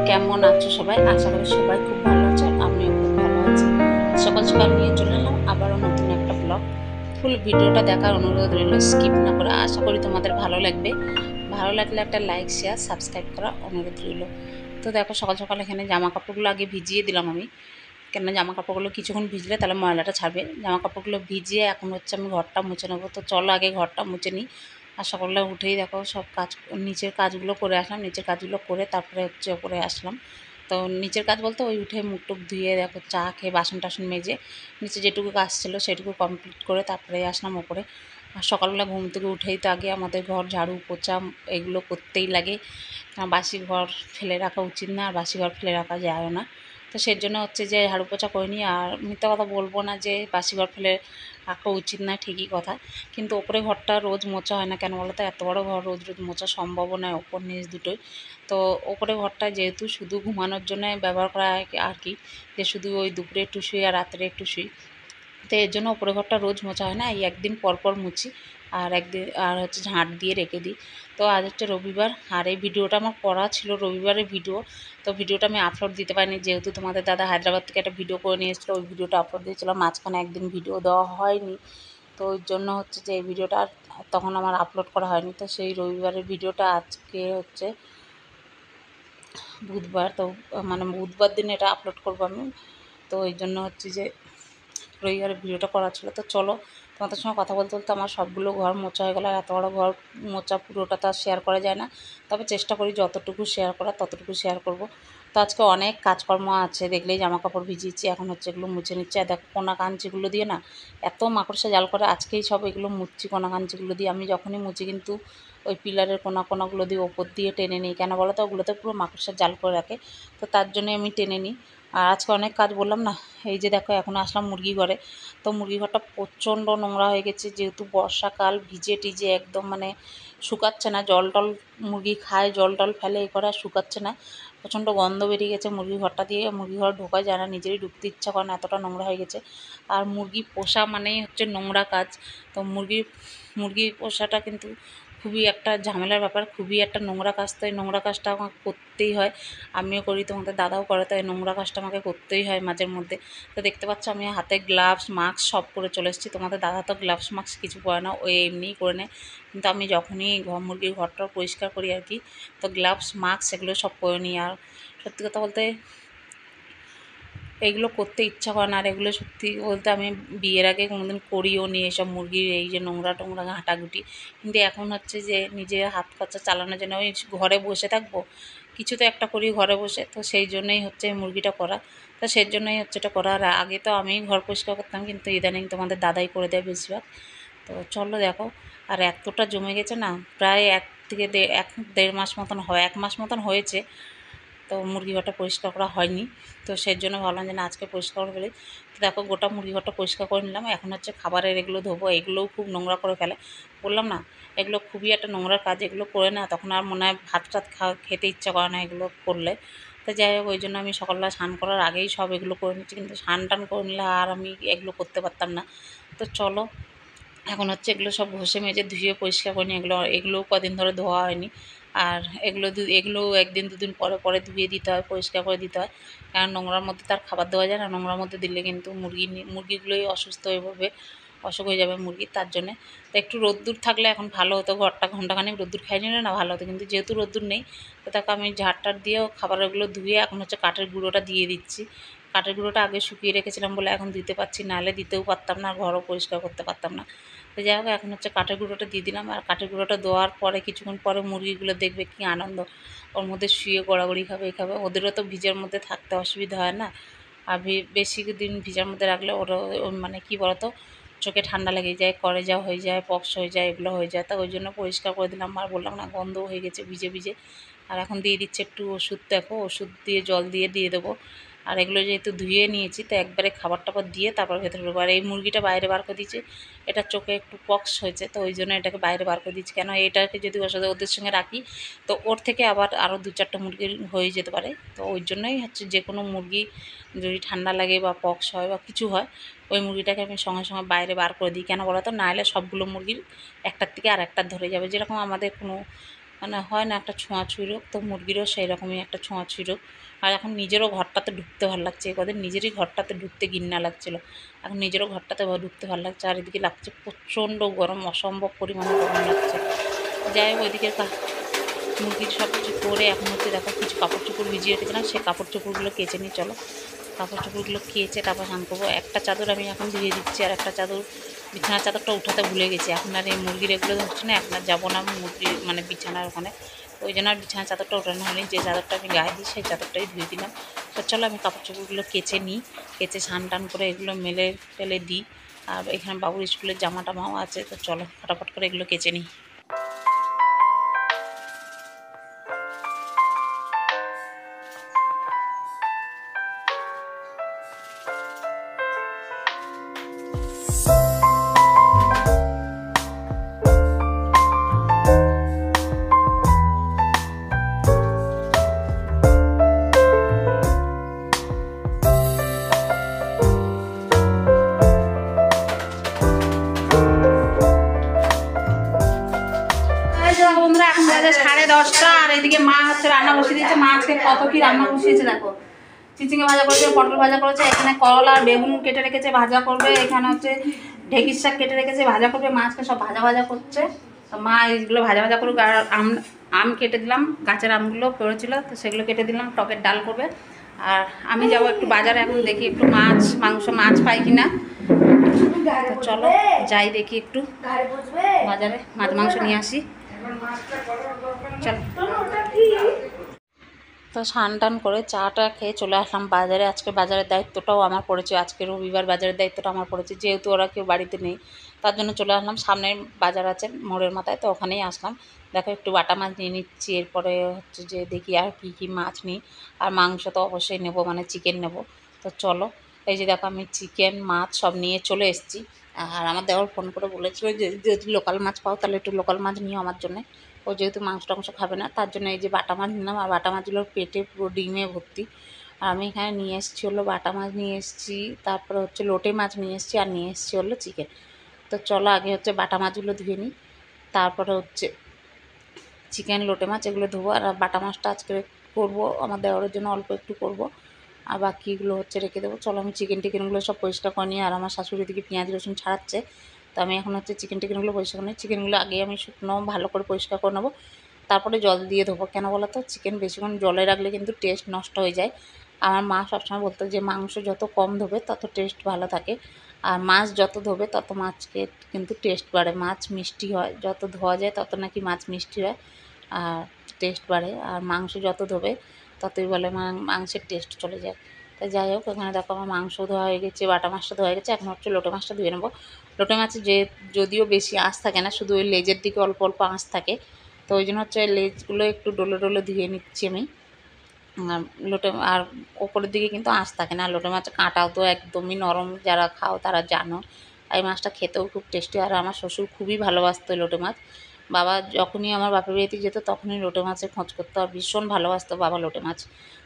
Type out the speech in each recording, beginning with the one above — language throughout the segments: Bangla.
কেমন আছো সবাই? আশা করি সবাই খুব ভালো আছে। আমিও খুব ভালো আছি। সকাল সকাল নিয়ে চলে এলাম আবারও নতুন একটা ব্লগ। ফুল ভিডিওটা দেখার অনুরোধ রইল, স্কিপ না করে। আশা করি তোমাদের ভালো লাগবে। ভালো লাগলে একটা লাইক, শেয়ার, সাবস্ক্রাইব করা অনুরোধ রইল। তো দেখো, সকাল সকাল এখানে জামা কাপড়গুলো আগে ভিজিয়ে দিলাম আমি। কেন, জামা কাপড়গুলো কিছুক্ষণ ভিজলে তাহলে ময়লাটা ছাড়বে। জামা কাপড়গুলো ভিজিয়ে এখন হচ্ছে আমি ঘরটা মুছে নেবো। তো চলো আগে ঘরটা মুছে নিই। আর সকালবেলা উঠেই দেখো সব কাজ, নিচের কাজগুলো করে আসলাম। নিচের কাজগুলো করে তারপরে হচ্ছে ওপরে আসলাম। তো নিচের কাজ বলতে ওই উঠে মুখ টুক ধুয়ে দেখো চা খেয়ে বাসন টাসন মেজে নিচে যেটুকু কাজ ছিল সেটুকু কমপ্লিট করে তারপরে আসলাম ওপরে। আর সকালবেলা ঘুম থেকে উঠেই তো আগে আমাদের ঘর ঝাড়ু পোছা এগুলো করতেই লাগে। বাসি ঘর ফেলে রাখা উচিত না, আর বাসি ঘর ফেলে রাখা যায়ও না। তো সেই জন্য হচ্ছে যে ঝাড়ু পোছা করিনি। আর মিথ্যা কথা বলবো না যে বাসি ঘর ফেলে রাখা উচিত না, ঠিকই কথা। কিন্তু ওপরে ঘরটা রোজ মোছা হয় না কেন বলো তো? এত বড় ঘর রোজ রোজ মোছা সম্ভবও নয়, ওপর নিচ দুটোই। তো ওপরে ঘরটা যেহেতু শুধু ঘুমানোর জন্য ব্যবহার করা হয় আর কি, যে শুধু ওই দুপুরে একটু শুই আর রাত্রে একটু শুই। তো এর জন্য ওপরে ঘরটা রোজ মোছা হয় না, এই একদিন পর পর মুছি। আর একদিন আর হচ্ছে ঝাঁট দিয়ে রেখে দিই। তো আজ হচ্ছে রবিবার, আর এই ভিডিওটা আমার করা ছিল রবিবারের ভিডিও। তো ভিডিওটা আমি আপলোড দিতে পারিনি, যেহেতু তোমাদের দাদা হায়দ্রাবাদ থেকে একটা ভিডিও করে নিয়ে এসেছিলো, ওই ভিডিওটা আপলোড দিয়েছিলাম। মাঝখানে একদিন ভিডিও দেওয়া হয়নি। তো ওই জন্য হচ্ছে যে এই ভিডিওটা তখন আমার আপলোড করা হয়নি। তো সেই রবিবারের ভিডিওটা আজকে হচ্ছে বুধবার, তো মানে বুধবার দিন এটা আপলোড করবো আমি। তো ওই জন্য হচ্ছে যে রবিবারের ভিডিওটা করা ছিল। তো চলো, তোমাদের সঙ্গে কথা বলতে বলতে আমার সবগুলো ঘর মোছা হয়ে গেলো। আর এত বড় ঘর মোছা পুরোটা তো আর শেয়ার করা যায় না, তবে চেষ্টা করি যতটুকু শেয়ার করার ততটুকু শেয়ার করব। তো আজকে অনেক কাজকর্ম আছে, দেখলেই জামা কাপড় ভিজিয়েছি, এখন হচ্ছে এগুলো মুছে নিচ্ছে। আর দেখো কোনা কাঞ্চিগুলো দিয়ে না এত মাকড়সা জাল করে, আজকেই সব এগুলো মুছছি কোনা কাঞ্চিগুলো দিয়ে। আমি যখনই মুছি কিন্তু ওই পিলারের কোনাগুলো দিয়ে ওপর দিয়ে টেনে নিই, কেন বলো তো? ওগুলোতে পুরো মাকড়সার জাল করে রাখে, তো তার জন্যই আমি টেনে নিই। আর আজকে অনেক কাজ বললাম না। এই যে দেখো, এখন আসলাম মুরগি ঘরে। তো মুরগি ঘরটা প্রচণ্ড নোংরা হয়ে গেছে, যেহেতু বর্ষাকাল, ভিজে টিজে একদম মানে শুকাচ্ছে না। জল টল মুরগি খায়, জল টল ফেলে, এ করে আর শুকাচ্ছে না। প্রচণ্ড গন্ধ বেরিয়ে গেছে মুরগি ঘরটা দিয়ে। মুরগি ঘর ঢোকা যায় না, নিজেরই ঢুকতে ইচ্ছা করে না, এতটা নোংরা হয়ে গেছে। আর মুরগি পোষা মানেই হচ্ছে নোংরা কাজ। তো মুরগি পোষাটা কিন্তু খুবই একটা ঝামেলার ব্যাপার, খুবই একটা নোংরা কাজ। তো এই নোংরা কাজটা আমাকে করতেই হয়। আমিও করি, তোমাদের দাদাও করে, তো এই নোংরা কাজটা আমাকে করতেই হয় মাঝের মধ্যে। তো দেখতে পাচ্ছ আমি হাতে গ্লাভস মাস্ক সব পরে চলে এসেছি। তোমাদের দাদা তো গ্লাভস মাস্ক কিছু পরে না, ওই এমনিই করে নেয়। কিন্তু আমি যখনই মুরগির ঘরটা পরিষ্কার করি আর কি, তো গ্লাভস মাস্ক এগুলো সব পরে নিই। আর সত্যি কথা বলতে এগুলো করতে ইচ্ছা করে না। আর এগুলো সত্যি বলতে আমি বিয়ের আগে কোনোদিন করিও নি, এসব মুরগির এই যে নোংরা টোংরা ঘাঁটাঘুঁটি। কিন্তু এখন হচ্ছে যে নিজের হাত খরচা চালানোর জন্য ওই ঘরে বসে থাকবো, কিছু তো একটা করি ঘরে বসে, তো সেই জন্যই হচ্ছে মুরগিটা করা। তো সেই জন্যই হচ্ছে এটা করা। আর আগে তো আমিই ঘর পরিষ্কার করতাম, কিন্তু ইদানিং তোমাদের দাদাই করে দেয় বেশিরভাগ। তো চলো দেখো, আর এতটা জমে গেছে না, প্রায় 1 মাস মতন হয়, 1 মাস মতন হয়েছে। তো মুরগি ঘরটা পরিষ্কার করা হয়নি। তো সেই জন্য ভাবলাম যে না, আজকে পরিষ্কার করে ফেলি। তো দেখো, গোটা মুরগি ঘরটা পরিষ্কার করে নিলাম। এখন হচ্ছে খাবারের এগুলো ধোবো, এগুলোও খুব নোংরা করে ফেলে। বললাম না, এগুলো খুবই একটা নোংরার কাজ। এগুলো করে না তখন আর মনে হয় ভাত টাত খেতে ইচ্ছা করে না এগুলো করলে। তো যাই হোক, ওই জন্য আমি সকালবেলা স্নান করার আগেই সব এগুলো করে নিচ্ছি। কিন্তু স্নান টান করে নিলে আর আমি এগুলো করতে পারতাম না। তো চলো, এখন হচ্ছে এগুলো সব ঘষে মেজে ধুয়ে পরিষ্কার করে নিই। এগুলোও কদিন ধরে ধোয়া হয়নি। আর এগুলোও একদিন দুদিন পরে পরে ধুয়ে দিতে হয়, পরিষ্কার করে দিতে হয়। কারণ নোংরার মধ্যে তার খাবার দেওয়া যায় না, নোংরার মধ্যে দিলে কিন্তু মুরগিগুলোই অসুস্থ হয়ে পড়বে, অসুখ হয়ে যাবে মুরগির, তার জন্যে। তো একটু রোদ্দুর থাকলে এখন ভালো হতো, ঘরটা ঘন্টাখানিক রোদ্দুর খাই নিলে না ভালো হতো। কিন্তু যেহেতু রোদ্দুর নেই, তো তাকে আমি ঝাড়টার দিয়েও খাবারগুলো ধুয়ে এখন হচ্ছে কাঠের গুঁড়োটা দিয়ে দিচ্ছি। কাঠের গুঁড়োটা আগে শুকিয়ে রেখেছিলাম বলে এখন দিতে পারছি, নাহলে দিতেও পারতাম না, আর ঘরও পরিষ্কার করতে পারতাম না। তো যাই হোক, এখন হচ্ছে কাঠের গুঁড়োটা দিয়ে দিলাম। আর কাঠের গুঁড়োটা দেওয়ার পরে কিছুক্ষণ পরে মুরগিগুলো দেখবে কী আনন্দ, ওর মধ্যে শুয়ে গড়াগড়ি খাবে, এই খাবে। ওদেরও তো ভিজের মধ্যে থাকতে অসুবিধা হয় না। আর বেশি দিন ভিজার মধ্যে রাখলে ওরা মানে কী বলতো, চোখে ঠান্ডা লেগে যায়, কলেজা হয়ে যায়, পক্স হয়ে যায়, এগুলো হয়ে যায়। তা ওই জন্য পরিষ্কার করে দিলাম। আর বললাম না, গন্ধও হয়ে গেছে ভিজে ভিজে। আর এখন দিয়ে দিচ্ছে একটু ওষুধ, দেখো ওষুধ দিয়ে জল দিয়ে দেবো। আর এগুলো যেহেতু ধুয়ে নিয়েছি, তো একবারে খাবার টাবার দিয়ে তারপর ভেতরে ঢুকবো। আর এই মুরগিটা বাইরে বার করে দিয়েছি, এটা চোখে একটু পক্স হয়েছে, তো ওই জন্য এটাকে বাইরে বার করে দিচ্ছি। কেন, এটাকে যদি ওদের সঙ্গে রাখি, তো ওর থেকে আবার আরও 2-4টা মুরগি হয়ে যেতে পারে। তো ওই জন্যই হচ্ছে যে কোনো মুরগি যদি ঠান্ডা লাগে বা পক্স হয় বা কিছু হয়, ওই মুরগিটাকে আমি সঙ্গে সঙ্গে বাইরে বার করে দিই। কেন বলো তো? নাহলে সবগুলো মুরগির একটার থেকে আর একটার ধরে যাবে। যেরকম আমাদের কোনো মানে হয় না একটা ছোঁয়াছুঁই রোগ, তো মুরগিরও সেই রকমই একটা ছোঁয়াছুঁই রোগ। আর এখন নিজেরও ঘরটাতে ঢুকতে ভালো লাগছে, কদিন নিজেরই ঘরটাতে ঢুকতে ঘৃণা লাগছিলো, এখন নিজেরও ঘরটাতে ঢুকতে ভালো লাগছে। আর এদিকে লাগছে প্রচণ্ড গরম, অসম্ভব পরিমাণে গরম লাগছে। যাই হোক ওইদিকে মুরগির সব কিছু করে এখন হচ্ছে দেখো কিছু কাপড় চোপড় ভিজিয়ে রেখেছিলাম, সেই কাপড় চোপড়গুলো কেচে নিই। চলো কাপড় চোপড়গুলো কেচে তারপর স্নান করবো। একটা চাদর আমি এখন ধুয়ে দিচ্ছি, আর একটা চাদর বিছানার চাদরটা উঠাতে ভুলে গেছি। এখন আর এই মুরগির এগুলো হচ্ছে না, এখন আর যাবো না মুরগির মানে বিছানার ওখানে, ওই জন্য আর বিছানার চাদরটা ওঠানো হয়নি। যে চাদরটা আমি গায়ে দিই সেই চাদরটাই ধুয়ে দিলাম। তো চলো আমি কাপড় চোপড়গুলো কেচে নিই, কেচে স্নান টান করে এগুলো মেলে ফেলে দিই। আর এখানে বাবুর স্কুলের জামা টামাও আছে, তো চলো ফটাফট করে এগুলো কেচে নিই। বন্ধুরা এখন বাজে 10:30, আর এদিকে মা হচ্ছে রান্না বসিয়ে দিয়েছে। মা আজকে কত কি রান্না বসিয়েছে দেখো, চিচিঙ্গা ভাজা করেছে, পটল ভাজা করেছে, এখানে করলা আর বেগুন কেটে রেখেছে ভাজা করবে, এখানে হচ্ছে ঢেঁকির শাক কেটে রেখেছে ভাজা করবে। মা আজকে সব ভাজা ভাজা করছে, তো মা এইগুলো ভাজা ভাজা করুক। আর আম কেটে দিলাম, গাছের আমগুলো পড়েছিল তো সেগুলো কেটে দিলাম, টকের ডাল করবে। আর আমি যাবো একটু বাজারে, এখন দেখি একটু মাছ পাই কিনা। তো চলো যাই দেখি একটু বাজারে মাছ মাংস নিয়ে আসি। চলো তো স্নান টান করে চাটা খেয়ে চলে আসলাম বাজারে। আজকে বাজারের দায়িত্বটাও আমার পড়েছে, আজকে রবিবার বাজারের দায়িত্বটা আমার পড়েছে, যেহেতু ওরা কেউ বাড়িতে নেই তার জন্য চলে আসলাম। সামনে বাজার আছে মোড়ের মাথায়, তো ওখানেই আসলাম। দেখো একটু বাটা মাছ নিয়ে নিচ্ছি, এরপরে হচ্ছে যে দেখি আর কি মাছ নিই। আর মাংস তো অবশ্যই নেব, মানে চিকেন নেব। তো চলো এই যে দেখো আমি চিকেন মাছ সব নিয়ে চলে এসেছি। আর আমার দেওয়ার ফোন করে বলেছিল যে যদি লোকাল মাছ পাও তাহলে একটু লোকাল মাছ নিও আমার জন্য। ও যেহেতু মাংস টাংস খাবে না তার জন্য এই যে বাটা মাছ নিলাম, আর বাটা মাছগুলোর পেটে পুরো ডিমে ভর্তি। আর আমি এখানে নিয়ে এসেছি হলো বাটা মাছ নিয়ে এসেছি, তারপরে হচ্ছে লোটে মাছ নিয়ে এসেছি, আর নিয়ে এসেছি হলো চিকেন। তো চলো আগে হচ্ছে বাটা মাছগুলো ধুয়ে নিই, তারপরে হচ্ছে চিকেন লোটে মাছ এগুলো ধোবো। আর বাটা মাছটা আজকে করবো আমার দেওয়ারের জন্য, অল্প একটু করব, আর বাকিগুলো হচ্ছে রেখে দেবো। চলো আমি টিকেনগুলো সব পরিষ্কার করে নিই। আর আমার শাশুড়ি দিকে পেঁয়াজ রসুন ছাড়াচ্ছে, তো আমি এখন হচ্ছে টিকেনগুলো পরিষ্কার করে নিই। চিকেনগুলো আগে আমি শুকনো ভালো করে পরিষ্কার করে নেবো, তারপরে জল দিয়ে দেবো। কেন বলো তো, চিকেন বেশিক্ষণ জলে রাখলে কিন্তু টেস্ট নষ্ট হয়ে যায়। আমার মা সবসময় বলতো যে মাংস যত কম ধোবে তত টেস্ট ভালো থাকে, আর মাছ যত ধোবে তত মাছকে কিন্তু টেস্ট বাড়ে, মাছ মিষ্টি হয়, যত ধোয়া যায় তত নাকি মাছ মিষ্টি হয় আর টেস্ট বাড়ে। আর মাংস যত ধোবে ততই বলে মাংসের টেস্ট চলে যায়। তাই যাই হোক এখানে দেখো আমার মাংস ধোয়া হয়ে গেছে, বাটা মাছটা ধোয়া হয়ে গেছে, এখন হচ্ছে লোটে মাছটা ধুয়ে নেবো। লোটে মাছে যদিও বেশি আঁশ থাকে না, শুধু ওই লেজের দিকে অল্প অল্প আঁশ থাকে, তো ওই জন্য হচ্ছে লেজগুলো একটু ডলে ডলে ধুয়ে নিচ্ছি আমি। আর ওপরের দিকে কিন্তু আঁশ থাকে না। লোটে মাছ কাঁটাও তো একদমই নরম, যারা খাও তারা জানো। এই মাছটা খেতেও খুব টেস্টি, আর আমার শ্বশুর খুবই ভালোবাসতো লোটে মাছ। বাবা যখনই আমার বাপের বাড়িতে যেত তখনই লোটে মাছের খোঁজ করতো, আর ভীষণ ভালোবাসতো বাবা লোটে মাছ।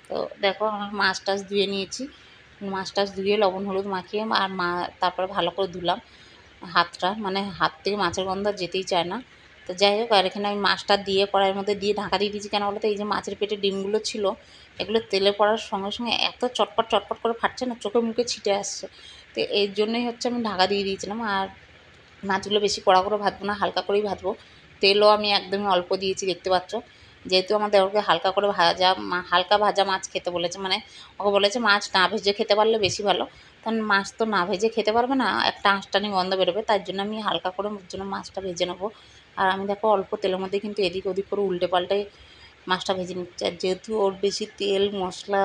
তো দেখো আমার মাছ টাছ ধুয়ে নিয়েছি, মাছ টাছ ধুয়ে লবণ হলুদ মাখিয়ে আর তারপরে ভালো করে ধুলাম হাতটা, মানে হাত থেকে মাছের গন্ধ যেতেই চায় না। তো যাই হোক আর এখানে আমি মাছটা দিয়ে কড়াইয়ের মধ্যে দিয়ে ঢাকা দিয়ে দিয়েছি। কেন বলতো, এই যে মাছের পেটে ডিমগুলো ছিল এগুলো তেলে পড়ার সঙ্গে সঙ্গে এত চটপট চটপট করে ফাটছে না, চোখে মুখে ছিটে আসছে। তো এর জন্যই হচ্ছে আমি ঢাকা দিয়ে দিয়েছিলাম। আর মাছগুলো বেশি কড়া করে ভাজবো না, হালকা করেই ভাজবো। তেলও আমি একদমই অল্প দিয়েছি, দেখতে পাচ্ছ। যেহেতু আমার দেওরকে হালকা করে হালকা ভাজা মাছ খেতে বলেছে, মানে ওকে বলেছে মাছ না ভেজে খেতে পারলে বেশি ভালো, কারণ মাছ তো না ভেজে খেতে পারবে না, একটা আঁশটানি গন্ধ বেরোবে, তার জন্য আমি হালকা করে জন্য মাছটা ভেজে নেবো। আর আমি দেখো অল্প তেলের মধ্যে কিন্তু এদিক ওদিক করে উল্টে পাল্টে মাছটা ভেজে নিচ্ছি। আর যেহেতু ওর বেশি তেল মশলা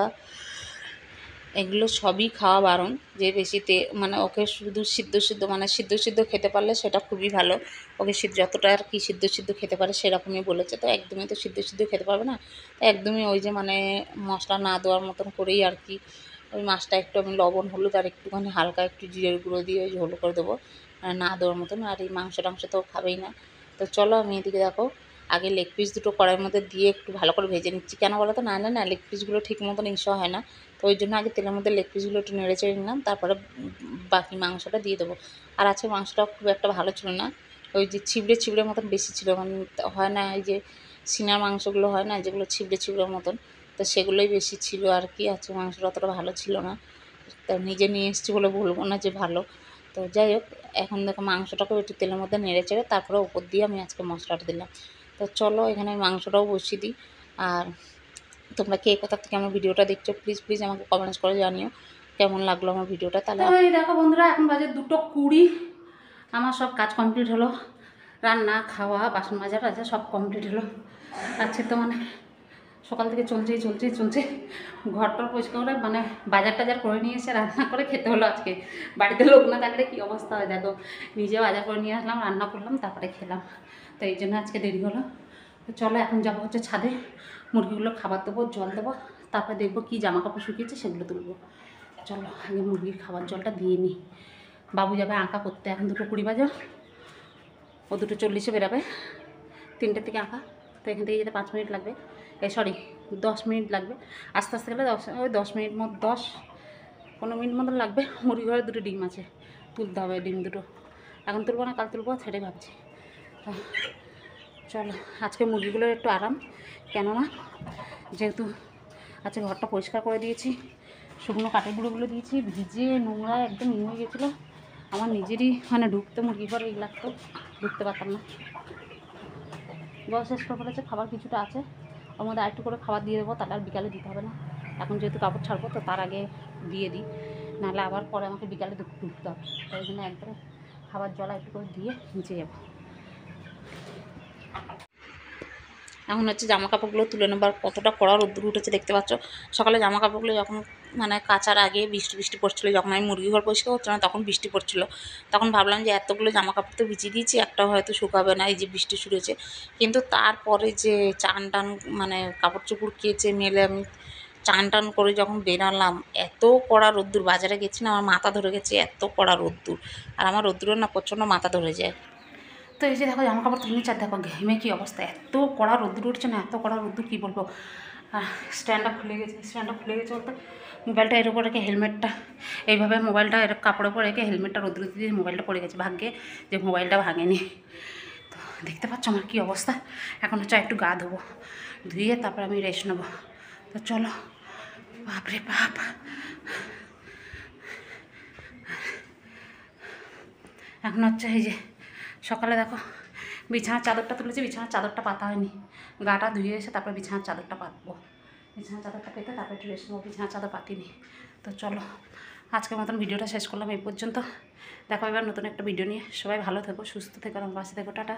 এগুলো সবই খাওয়া বারণ, যে বেশি মানে ওকে শুধু সিদ্ধ মানে সিদ্ধ খেতে পারলে সেটা খুবই ভালো। ওকে যতটা আর কি সিদ্ধ খেতে পারে সেরকমই বলেছে, তো একদমই তো সিদ্ধ খেতে পারবে না। তো একদমই ওই যে মানে মশলা না দেওয়ার মতন করেই আর কি ওই মাছটা একটু আমি লবণ হলুদ আর একটুখানি হালকা একটু জিরের গুঁড়ো দিয়ে ঝোল করে দেবো, না দেওয়ার মতন। আর এই মাংস টাংস তো খাবেই না। তো চলো আমি এদিকে দেখো আগে লেগ পিস দুটো কড়াইয়ের মধ্যে দিয়ে একটু ভালো করে ভেজে নিচ্ছি। কেন বলো তো, না লেগ পিসগুলো ঠিক মতন ইনশো হয় না, তো ওই জন্য আগে তেলের মধ্যে লেগ পিসগুলো একটু নেড়ে চেড়ে নিলাম, তারপরে বাকি মাংসটা দিয়ে দেবো। আর মাংসটা খুব একটা ভালো ছিল না, ওই যে ছিবড়ে মতন বেশি ছিল, মানে হয় না এই যে সিনার মাংসগুলো হয় না, যেগুলো ছিবড়ে ছিবড়ে মতন, তো সেগুলোই বেশি ছিল আর কি। আজকে মাংসটা অতটা ভালো ছিল না, তা নিজে নিয়ে এসেছি বলে বলবো না যে ভালো। তো যাই হোক, এখন দেখো মাংসটাকেও একটু তেলের মধ্যে নেড়ে চেড়ে তারপরে উপর দিয়ে আমি আজকে মশলাটা দিলাম। তো চলো এখানে আমি মাংসটাও বসিয়ে দিই। আর তোমরা কে কোথা থেকে আমার ভিডিওটা দেখছো প্লিজ প্লিজ আমাকে কমেন্টস করে জানিও কেমন লাগলো আমার ভিডিওটা। তাহলে ওই দেখো বন্ধুরা, এখন বাজে 2:20, আমার সব কাজ কমপ্লিট হলো, রান্না খাওয়া বাসন মাজা টাজা সব কমপ্লিট হলো। আজকে তো মানে সকাল থেকে চলছে ঘরটার পরিষ্কার করে মানে বাজার টাজার করে নিয়ে এসে রান্না করে খেতে হলো আজকে। বাড়িতে লোক না থাকলে কী অবস্থা হয় দেখো, নিজে বাজার করে নিয়ে আসলাম, রান্না করলাম, তারপরে খেলাম। তো এই জন্য আজকে দেরি হলো। তো চলো এখন যাবো হচ্ছে ছাদে, মুরগিগুলো খাবার দেবো, জল দেবো, তারপরে দেখবো কী জামা কাপড় শুকিয়েছে সেগুলো তুলবো। চলো আগে মুরগির খাবার জলটা দিয়ে নিই। বাবু যাবে আঁকা করতে, এখন 2:20 বাজে, ও 2:40 বেরাবে, 3টে থেকে আঁকা। তো এখান থেকে যেতে 5 মিনিট লাগবে, 10 মিনিট লাগবে, আস্তে আস্তে গেলে 10 মিনিট মতো 10-15 মিনিট মতো লাগবে। মুরগি ঘরে 2টো ডিম আছে, তুলতে হবে ডিম 2টো, এখন তুলবো না কাল তুলবো সেটাই ভাবছি। চলো আজকে মুরগিগুলোর একটু আরাম, কেননা যেহেতু আজকে ঘরটা পরিষ্কার করে দিয়েছি, শুকনো কাঠের গুঁড়োগুলো দিয়েছি, ভিজে নোংরা একদম হয়ে গেছিলো, আমার নিজেরই মানে ঢুকতে মুরগি ঘরে এই লাগতো, ঢুকতে পারতাম না। জল শেষ করে ফেলেছে, খাবার কিছুটা আছে, ওর মধ্যে আরেকটু করে খাবার দিয়ে দেবো, তাহলে আর বিকালে দিতে হবে না। এখন যেহেতু কাপড় ছাড়বো তো তার আগে দিয়ে দিই, নাহলে আবার পরে আমাকে বিকালে ঢুকতে হবে। তাই জন্য একবারে খাবার জল একটু করে দিয়ে নিচে যাবো। এখন হচ্ছে জামা কাপড়গুলো তুলে নেবার, কতটা কড়া রোদ্দুর উঠেছে দেখতে পাচ্ছ। সকালে জামা কাপড়গুলো যখন মানে কাচার আগে বৃষ্টি পড়ছিলো, যখন আমি মুরগি ঘর পরিষ্কার করছিলাম তখন বৃষ্টি পড়ছিলো, তখন ভাবলাম যে এতগুলো জামা কাপড় তো ভিজিয়ে দিয়েছি, একটা হয়তো শুকাবে না, এই যে বৃষ্টি শুরু হয়েছে। কিন্তু তারপরে যে চান টান মানে কাপড় চোপড় কেচে মেলে আমি চান টান করে যখন বেরালাম, এত কড়া রোদ্দুর, বাজারে গেছি না আমার মাথা ধরে গেছে, এত কড়া রোদ্দুর, আর আমার রোদ্দুরের না প্রচণ্ড মাথা ধরে যায়। তো এই যে দেখো জামা কাপড় তুলে নিচ্ছে, দেখো ঘেমে কী অবস্থা, এত কড়া রোদ্দুর উঠছে না, এত কড়া রোদ্দুর কী বলবো। স্ট্যান্ডটা খুলে গেছে বলতে মোবাইলটা এর উপর রেখে হেলমেটটা এইভাবে, মোবাইলটা এর কাপড়ের উপর রেখে হেলমেটটা রোদ্দুর দিয়ে মোবাইলটা পড়ে গেছে, ভাগ্যে যে মোবাইলটা ভাঙেনি। তো দেখতে পাচ্ছ আমার কী অবস্থা। এখন হচ্ছে একটু গা ধোবো, ধুয়ে তারপর আমি রেস্ট নেবো। তো চলো, বাপরে বাপ, এখন হচ্ছে এই যে সকালে দেখো বিছানার চাদরটা তুলেছি, বিছানার চাদরটা পাতা হয়নি, গাটা ধুয়ে এসে তারপর বিছানার চাদরটা পাতবো, বিছানার চাদরটা পেতে তারপর একটু রেস্ট নেবো, বিছানার চাদর পাতিনি। তো চলো আজকের মতন ভিডিওটা শেষ করলাম এই পর্যন্ত, দেখো এবার নতুন একটা ভিডিও নিয়ে। সবাই ভালো থেকো, সুস্থ থেকো, আমার পাশে থেকো, টাটা।